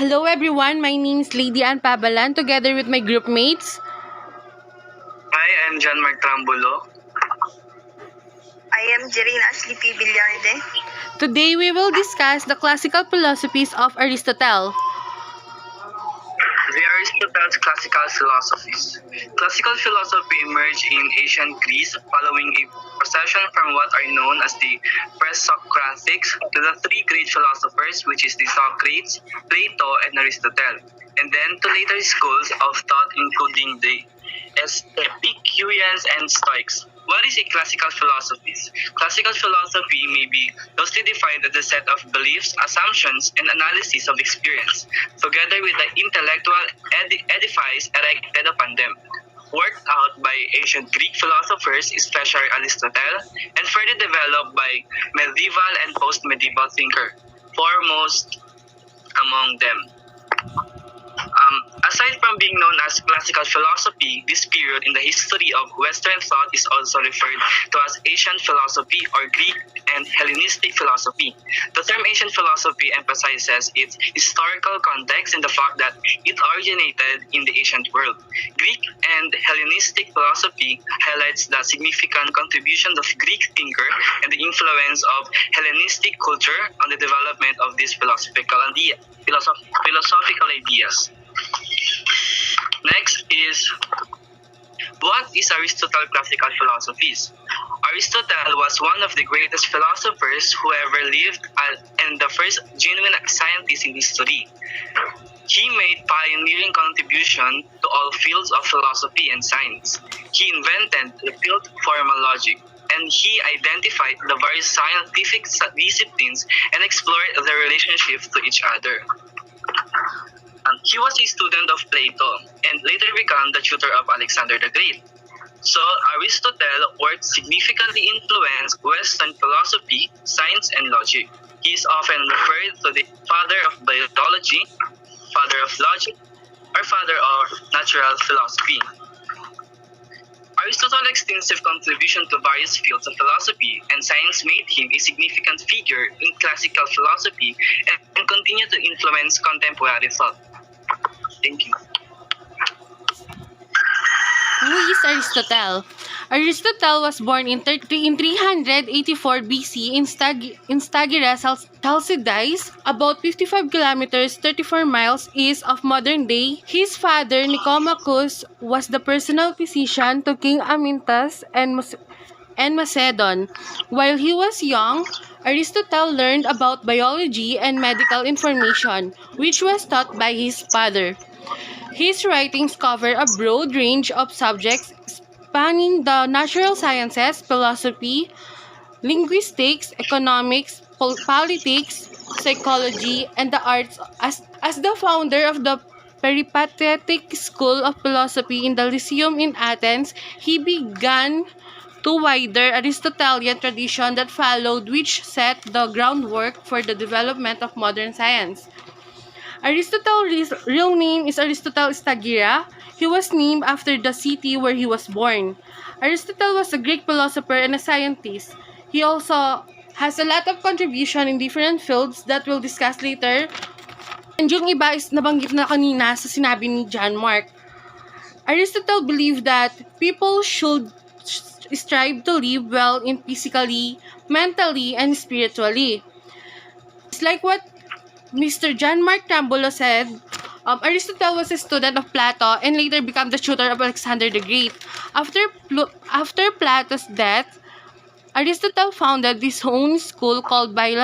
Hello everyone, my name is Lady Ann Pabalan together with my group mates. Hi, I'm John Mark Trambulo. I am Jerine Ashley P. Villarde. Today we will discuss the classical philosophies of Aristotle. The Aristotle's classical philosophies. Classical philosophy emerged in ancient Greece following a procession from what are known as the Presocratics to the three great philosophers, which is the Socrates, Plato, and Aristotle, and then to later schools of thought including the Epicureans and Stoics. What is a classical philosophy? Classical philosophy may be loosely defined as a set of beliefs, assumptions, and analysis of experience, together with the intellectual edifice erected upon them, worked out by ancient Greek philosophers, especially Aristotle, and further developed by medieval and post-medieval thinkers, foremost among them. Aside from being known as classical philosophy, this period in the history of Western thought is also referred to as ancient philosophy or Greek and Hellenistic philosophy. The term ancient philosophy emphasizes its historical context and the fact that it originated in the ancient world. Greek and Hellenistic philosophy highlights the significant contributions of Greek thinkers and the influence of Hellenistic culture on the development of these philosophical ideas. Next is, what is Aristotle's classical philosophies? Aristotle was one of the greatest philosophers who ever lived and the first genuine scientist in history. He made pioneering contribution to all fields of philosophy and science. He invented the field formal logic, and he identified the various scientific disciplines and explored their relationships to each other. He was a student of Plato and later became the tutor of Alexander the Great. So Aristotle worked significantly influenced Western philosophy, science, and logic. He is often referred to the father of biology, father of logic, or father of natural philosophy. Aristotle's extensive contribution to various fields of philosophy and science made him a significant figure in classical philosophy and continued to influence contemporary thought. Thank you. Who is Aristotle? Aristotle was born in 384 BC in Stagira, Chalcidice, about 55 kilometers 34 miles east of modern-day. His father, Nicomachus, was the personal physician to King Amyntas and Macedon. While he was young, Aristotle learned about biology and medical information, which was taught by his father. His writings cover a broad range of subjects spanning the natural sciences, philosophy, linguistics, economics, politics, psychology, and the arts. As the founder of the Peripatetic School of Philosophy in the Lyceum in Athens, he began to wider Aristotelian tradition that followed, which set the groundwork for the development of modern science. Aristotle's real name is Aristotle Stagira. He was named after the city where he was born. Aristotle was a Greek philosopher and a scientist. He also has a lot of contribution in different fields that we'll discuss later. And yung iba is nabanggit na kanina sa sinabi ni John Mark. Aristotle believed that people should strive to live well in physically, mentally, and spiritually. It's like what Mr. John Mark Trambulo said, Aristotle was a student of Plato and later became the tutor of Alexander the Great. After Plato's death, Aristotle founded his own school called by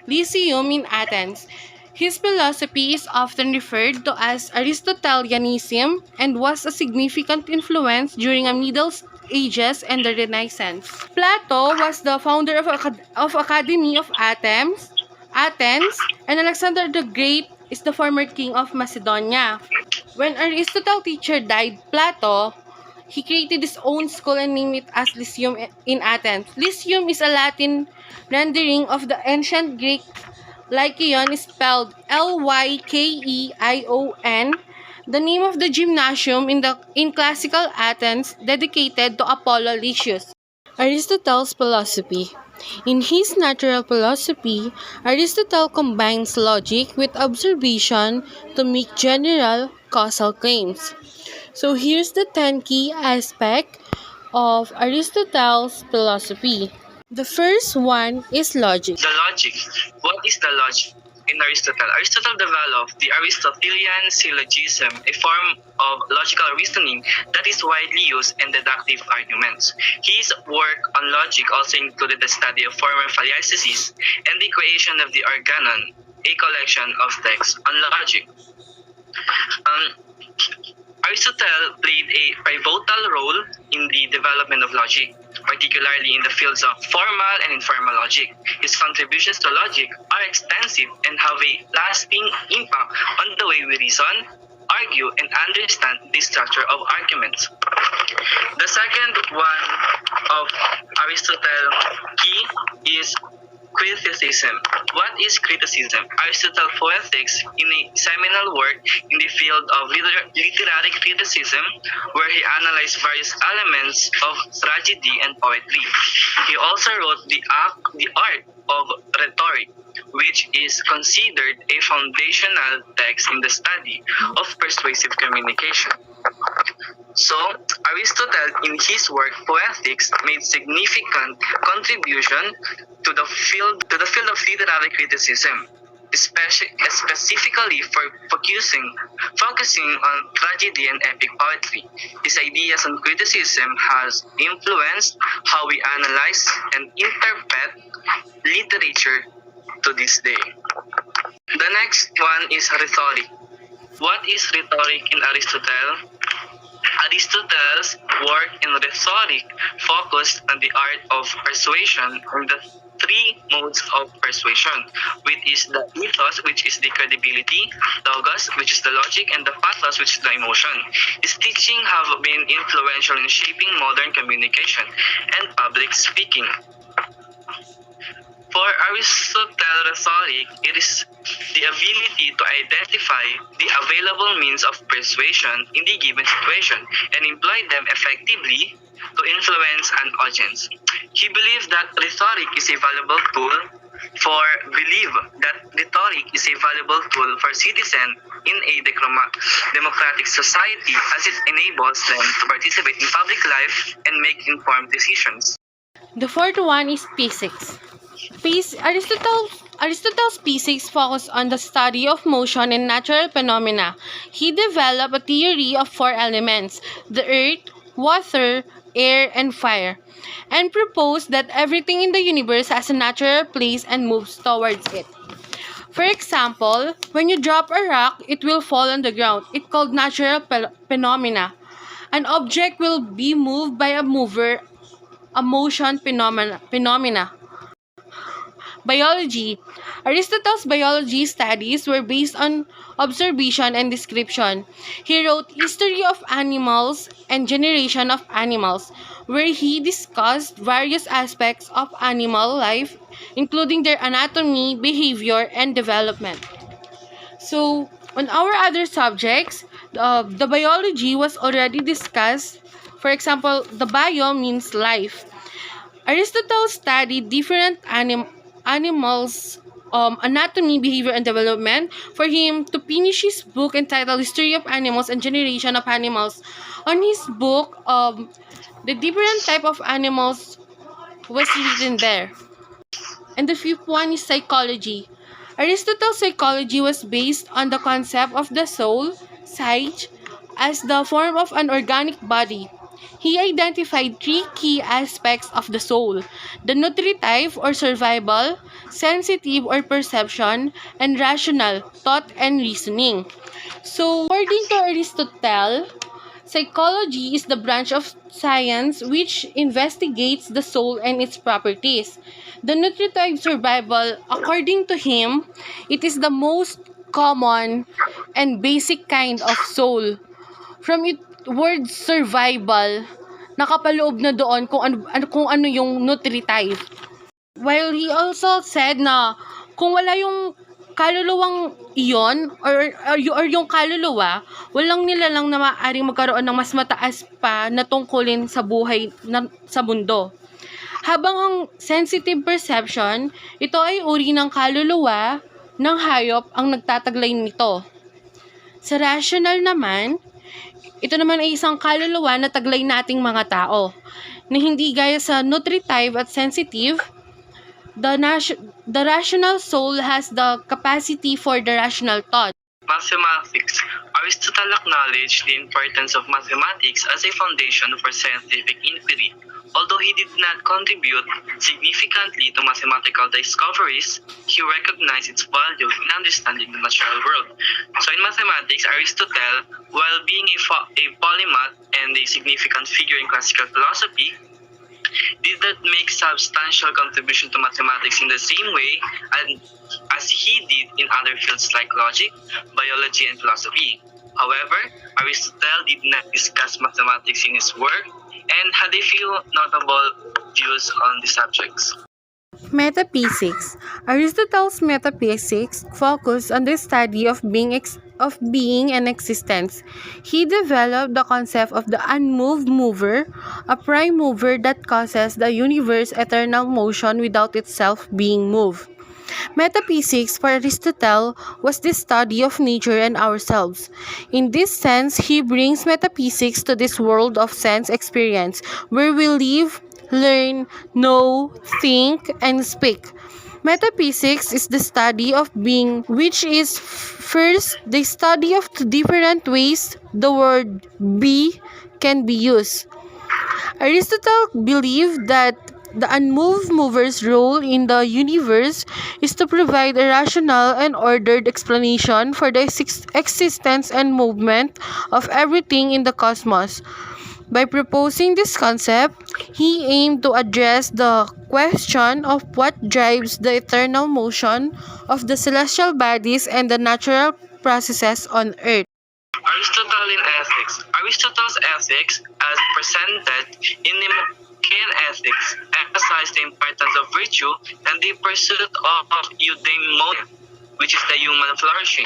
Lyceum in Athens. His philosophy is often referred to as Aristotelianism and was a significant influence during the Middle Ages and the Renaissance. Plato was the founder of Academy of Athens, and Alexander the Great is the former king of Macedonia. When Aristotle's teacher died, Plato, he created his own school and named it as Lyceum in Athens. Lyceum is a Latin rendering of the ancient Greek Lycaon, is spelled Lykeion, the name of the gymnasium in classical Athens dedicated to Apollo Lysius. Aristotle's philosophy. In his natural philosophy, Aristotle combines logic with observation to make general causal claims. So here's the 10 key aspects of Aristotle's philosophy. The first one is logic. The logic. What is the logic? In Aristotle, Aristotle developed the Aristotelian syllogism, a form of logical reasoning that is widely used in deductive arguments. His work on logic also included the study of former philosophies and the creation of the Organon, a collection of texts on logic. Aristotle played a pivotal role in the development of logic, particularly in the fields of formal and informal logic. His contributions to logic are extensive and have a lasting impact on the way we reason, argue, and understand the structure of arguments. The second one of Aristotle's key is criticism. What is criticism? Aristotle's Poetics, in a seminal work in the field of literary criticism, where he analyzed various elements of tragedy and poetry. He also wrote the art of rhetoric, which is considered a foundational text in the study of persuasive communication. So, Aristotle, in his work Poetics, made significant contribution to the field of literary criticism, specifically for focusing on tragedy and epic poetry. His ideas on criticism has influenced how we analyze and interpret literature to this day. The next one is rhetoric. What is rhetoric in Aristotle? Aristotle's work in rhetoric focused on the art of persuasion and the three modes of persuasion, which is the ethos, which is the credibility, logos, which is the logic, and the pathos, which is the emotion. His teaching have been influential in shaping modern communication and public speaking. For Aristotle, rhetoric, it is the ability to identify the available means of persuasion in the given situation and employ them effectively to influence an audience. He believed that rhetoric is a valuable tool for citizens in a democratic society, as it enables them to participate in public life and make informed decisions. The fourth one is physics. Aristotle's physics focused on the study of motion and natural phenomena. He developed a theory of four elements: the earth, water, air, and fire, and proposed that everything in the universe has a natural place and moves towards it. For example, when you drop a rock, it will fall on the ground. It's called natural phenomena. An object will be moved by a mover, a motion phenomena. Biology. Aristotle's biology studies were based on observation and description. He wrote History of Animals and Generation of Animals, where he discussed various aspects of animal life, including their anatomy, behavior, and development. So, on our other subjects, the biology was already discussed. For example, the bio means life. Aristotle studied different animals' anatomy, behavior, and development for him to finish his book entitled History of Animals and Generation of Animals. On his book, the different type of animals was written there. And the fifth one is psychology. Aristotle's psychology was based on the concept of the soul, psyche, as the form of an organic body. He identified three key aspects of the soul: the nutritive or survival, sensitive or perception, and rational, thought and reasoning. So, according to Aristotle, psychology is the branch of science which investigates the soul and its properties. The nutritive survival, according to him, it is the most common and basic kind of soul. From it word survival, nakapaloob na doon kung ano yung nutritive. While he also said na kung wala yung kaluluwang iyon or yung kaluluwa, walang nilalang na maaaring magkaroon ng mas mataas pa na tungkulin sa buhay sa mundo. Habang ang sensitive perception, ito ay uri ng kaluluwa ng hayop ang nagtataglay nito. Sa rational naman, ito naman ay isang kaluluwa na taglay nating mga tao, na hindi gaya sa nutritive at sensitive. The rational soul has the capacity for the rational thought. Mathematics. Aristotle acknowledged the importance of mathematics as a foundation for scientific inquiry. Although he did not contribute significantly to mathematical discoveries, he recognized its value in understanding the natural world. So in mathematics, Aristotle, while being a polymath and a significant figure in classical philosophy, did not make substantial contribution to mathematics in the same way as he did in other fields like logic, biology, and philosophy. However, Aristotle did not discuss mathematics in his work and had a few notable views on the subjects. Metaphysics. Aristotle's metaphysics focused on the study of being and existence. He developed the concept of the unmoved mover, a prime mover that causes the universe eternal motion without itself being moved. Metaphysics for Aristotle was the study of nature and ourselves. In this sense, he brings metaphysics to this world of sense experience, where we live, learn, know, think, and speak. Metaphysics is the study of being, which is first the study of the different ways the word be can be used. Aristotle believed that the unmoved mover's role in the universe is to provide a rational and ordered explanation for the existence and movement of everything in the cosmos. By proposing this concept, he aimed to address the question of what drives the eternal motion of the celestial bodies and the natural processes on earth. Aristotle in ethics. Aristotle's ethics, as presented in Nicomachean Ethics, emphasized the importance of virtue and the pursuit of eudaimonia, which is the human flourishing.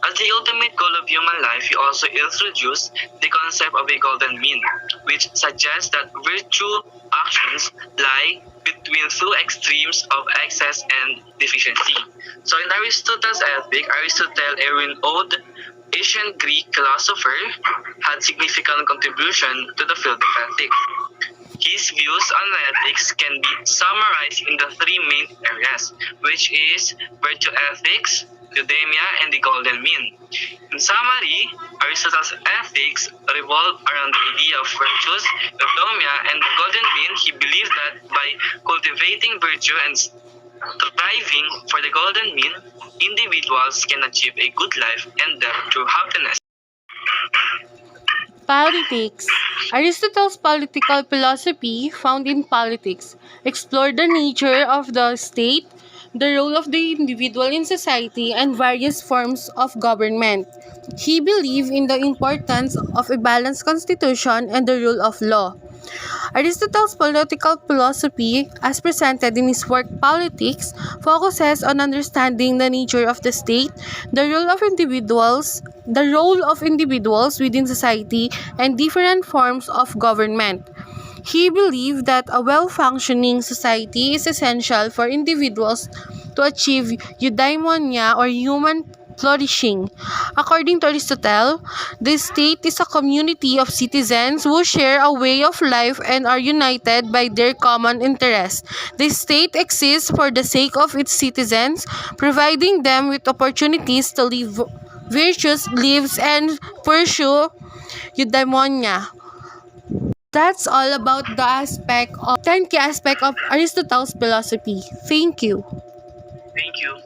As the ultimate goal of human life, he also introduced the concept of a golden mean, which suggests that virtue actions lie between two extremes of excess and deficiency. So in Aristotle's Ethic, Aristotle, a renowned ancient Greek philosopher, had significant contribution to the field of ethics. His views on ethics can be summarized in the three main areas, which is virtue ethics, eudaimonia, and the golden mean. In summary, Aristotle's ethics revolved around the idea of virtues, eudaimonia, and the golden mean. He believed that by cultivating virtue and striving for the golden mean, individuals can achieve a good life and death through happiness. Politics. Aristotle's political philosophy, found in Politics, explored the nature of the state, the role of the individual in society, and various forms of government. He believed in the importance of a balanced constitution and the rule of law. Aristotle's political philosophy, as presented in his work Politics, focuses on understanding the nature of the state, the role of individuals within society, and different forms of government. He believed that a well-functioning society is essential for individuals to achieve eudaimonia or human flourishing. According to Aristotle, the state is a community of citizens who share a way of life and are united by their common interests. The state exists for the sake of its citizens, providing them with opportunities to live virtuous lives and pursue eudaimonia. That's all about the 10 key aspect of Aristotle's philosophy. Thank you. Thank you.